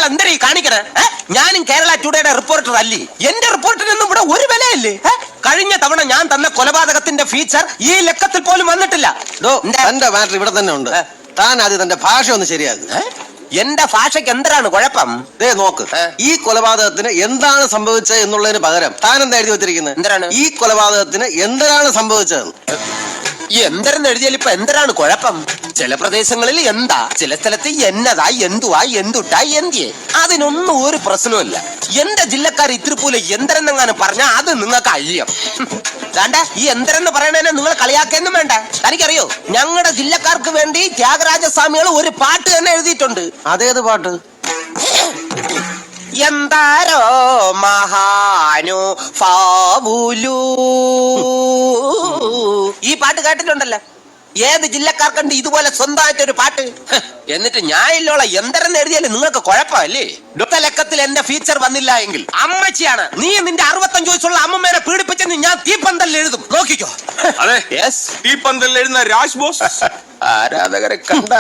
എന്തരീ കാണിക്കണേ? ഞാനും കേരള ടുഡേയുടെ റിപ്പോർട്ടർ അല്ലേ? എന്റെ റിപ്പോർട്ടിനൊന്നും ഇവിടെ ഒരു വിലയല്ലേ? കഴിഞ്ഞ തവണ ഞാൻ തന്ന കൊലപാതകത്തിന്റെ ഫീച്ചർ ഈ ലക്കത്തിൽ പോലും വന്നിട്ടില്ല. തന്റെ മാറ്റർ ഇവിടെ തന്നെ ഉണ്ട്. താൻ ആദ്യം തന്റെ ഭാഷ ഒന്ന് ശരിയാക്കുക. എന്റെ ഭാഷയ്ക്ക് എന്താണ് കുഴപ്പം? നോക്ക്, ഈ കൊലപാതകത്തിന് എന്താണ് സംഭവിച്ചത് എന്നുള്ളതിന് പകരം താൻ എന്താ എഴുതി വെച്ചിരിക്കുന്നത്? എന്താണ് ഈ കൊലപാതകത്തിന് എന്താണ് സംഭവിച്ചത്? എന്തെന്ന് എഴുതിയാൽ ഇപ്പൊ എന്താണ് കുഴപ്പം? ചില പ്രദേശങ്ങളിൽ എന്താ, ചില സ്ഥലത്ത് എന്നതാ, എന്തുവാ, എന്തുട്ടാ, എന്തിയെ. അതിനൊന്നും ഒരു പ്രശ്നമില്ല. എന്റെ ജില്ലക്കാർ ഇത്തിരി പോലെ എന്തരെന്നെങ്ങാനും പറഞ്ഞാ അത് നിങ്ങൾക്ക് അയ്യം. വേണ്ട, ഈ എന്തരെന്ന് പറയണേനെ നിങ്ങൾ കളിയാക്കൊന്നും വേണ്ട. തനിക്കറിയോ, ഞങ്ങളുടെ ജില്ലക്കാർക്ക് വേണ്ടി ത്യാഗരാജസ്വാമികൾ ഒരു പാട്ട് തന്നെ എഴുതിയിട്ടുണ്ട്. അതേത് പാട്ട്? എന്താരോ മഹാനു ഫാവുലു. ഈ പാട്ട് കേട്ടിട്ടുണ്ടല്ലോ. ഏത് ജില്ലക്കാർക്കുണ്ട് ഇതുപോലെ സ്വന്തമായിട്ടൊരു പാട്ട്? എന്നിട്ട് ഞാൻ ഇല്ലോള എന്തരെന്ന് എഴുതിയാലും നിങ്ങൾക്ക് കുഴപ്പമല്ലേ? ലക്കത്തിൽ എന്റെ ഫീച്ചർ വന്നില്ല എങ്കിൽ അമ്മച്ചിയാണ് നീ നിന്റെ 65 വയസ്സുള്ള അമ്മമ്മേനെ പീഡിപ്പിച്ചെന്ന് ഞാൻ തീപ്പന്തൽ എഴുതും. നോക്കിക്കോ. അതെ, യെസ്, തീപ്പന്തൽ എഴുതുന്ന രാജ് ബോസ് ആരാധകരെ കണ്ട.